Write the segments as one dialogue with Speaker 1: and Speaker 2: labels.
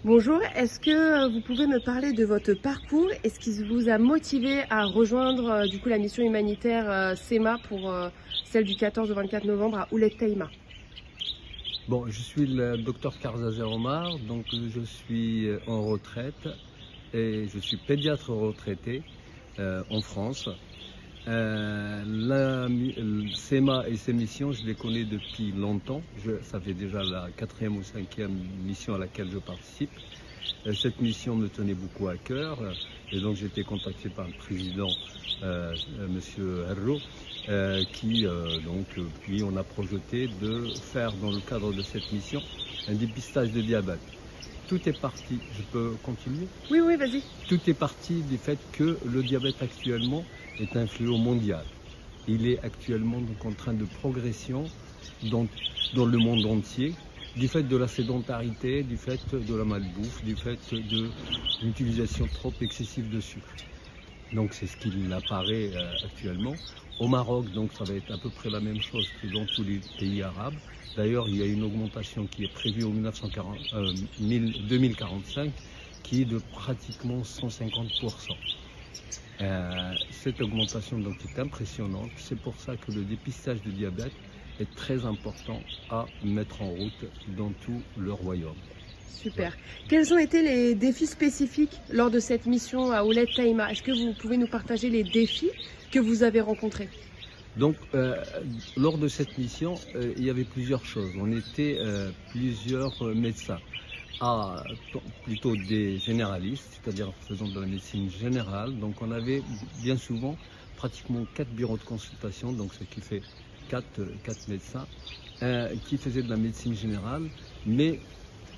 Speaker 1: Bonjour, est-ce que vous pouvez me parler de votre parcours et ce qui vous a motivé à rejoindre la mission humanitaire SEMA pour celle du 14 au 24 novembre à Ouled Taïma?
Speaker 2: Bon, je suis le docteur Karzazer Omar, donc je suis en retraite et je suis pédiatre retraité en France. SEMA et ses missions, je les connais depuis longtemps. Ça fait déjà la 4e ou 5e mission à laquelle je participe. Cette mission me tenait beaucoup à cœur et donc j'ai été contacté par le président, Monsieur Herro, puis on a projeté de faire dans le cadre de cette mission un dépistage de diabète. Tout est parti, je peux continuer?
Speaker 1: Oui, oui, vas-y.
Speaker 2: Tout est parti du fait que le diabète actuellement est un fléau mondial. Il est actuellement donc en train de progression dans le monde entier, du fait de la sédentarité, du fait de la malbouffe, du fait de l'utilisation trop excessive de sucre. Donc c'est ce qu'il apparaît actuellement. Au Maroc, donc ça va être à peu près la même chose que dans tous les pays arabes. D'ailleurs, il y a une augmentation qui est prévue en 2045 qui est de pratiquement 150%. Cette augmentation donc est impressionnante. C'est pour ça que le dépistage du diabète est très important à mettre en route dans tout le royaume.
Speaker 1: Super. Quels ont été les défis spécifiques lors de cette mission à Ouled Taïma? Est-ce que vous pouvez nous partager les défis que vous avez rencontrés?
Speaker 2: Donc, lors de cette mission, il y avait plusieurs choses. On était plusieurs médecins, plutôt des généralistes, c'est-à-dire faisant de la médecine générale. Donc, on avait bien souvent pratiquement 4 bureaux de consultation, donc ce qui fait 4 médecins qui faisaient de la médecine générale, mais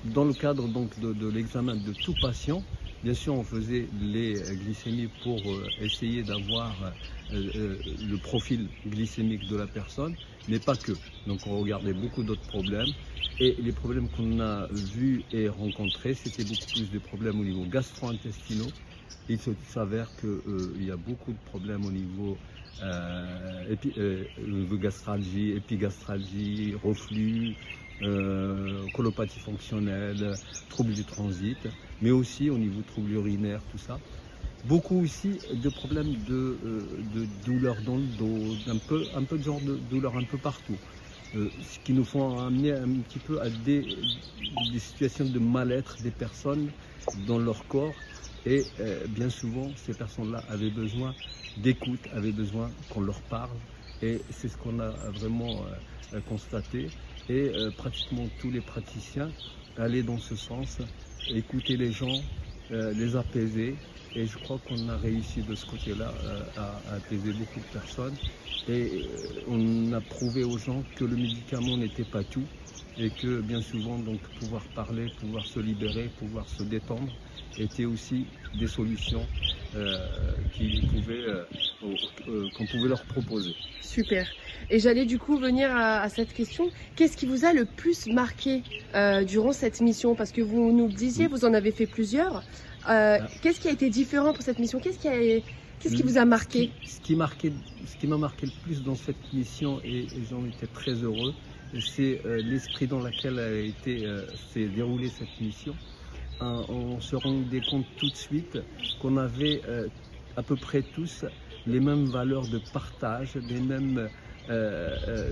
Speaker 2: dans le cadre donc de l'examen de tout patient, bien sûr on faisait les glycémies pour essayer d'avoir le profil glycémique de la personne, mais pas que. Donc on regardait beaucoup d'autres problèmes et les problèmes qu'on a vus et rencontrés, c'était beaucoup plus de problèmes au niveau gastro-intestinaux. Il s'avère qu'il y a beaucoup de problèmes au niveau gastralgie, épigastralgie, reflux, colopathie fonctionnelle, troubles du transit, mais aussi au niveau troubles urinaires, tout ça. Beaucoup aussi de problèmes de douleurs dans le dos, un peu de genre de douleurs un peu partout. Ce qui nous font amener un petit peu à des situations de mal-être des personnes dans leur corps. Et bien souvent, ces personnes-là avaient besoin d'écoute, avaient besoin qu'on leur parle. Et c'est ce qu'on a vraiment constaté. Et pratiquement tous les praticiens allaient dans ce sens, écouter les gens, les apaiser. Et je crois qu'on a réussi de ce côté-là à apaiser beaucoup de personnes. Et on a prouvé aux gens que le médicament n'était pas tout. Et que bien souvent, donc, pouvoir parler, pouvoir se libérer, pouvoir se détendre, étaient aussi des solutions qu'on pouvait leur proposer.
Speaker 1: Super. Et j'allais du coup venir à cette question. Qu'est-ce qui vous a le plus marqué durant cette mission? Parce que vous nous le disiez, vous en avez fait plusieurs. Qu'est-ce qui a été différent pour cette mission? Qu'est-ce qui vous a marqué?
Speaker 2: Ce qui m'a marqué le plus dans cette mission, et j'en étais très heureux, c'est l'esprit dans lequel s'est déroulée cette mission. On se rendait compte tout de suite qu'on avait à peu près tous les mêmes valeurs de partage, les mêmes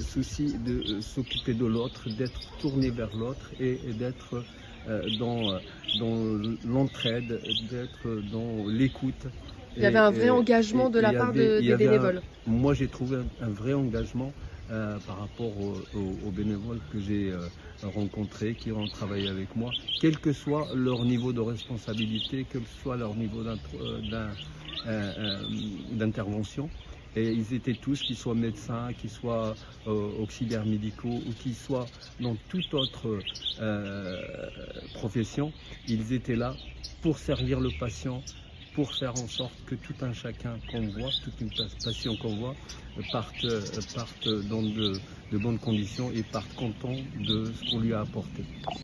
Speaker 2: soucis de s'occuper de l'autre, d'être tourné vers l'autre et d'être dans l'entraide, d'être dans l'écoute.
Speaker 1: Il y avait un vrai engagement de la part des bénévoles.
Speaker 2: Moi, j'ai trouvé un vrai engagement par rapport aux bénévoles que j'ai rencontrés, qui ont travaillé avec moi, quel que soit leur niveau de responsabilité, quel que soit leur niveau d'intervention. Et ils étaient tous, qu'ils soient médecins, qu'ils soient auxiliaires médicaux ou qu'ils soient dans toute autre profession, ils étaient là pour servir le patient, pour faire en sorte que tout un chacun qu'on voit, toute une patient qu'on voit, parte dans de bonnes conditions et parte content de ce qu'on lui a apporté.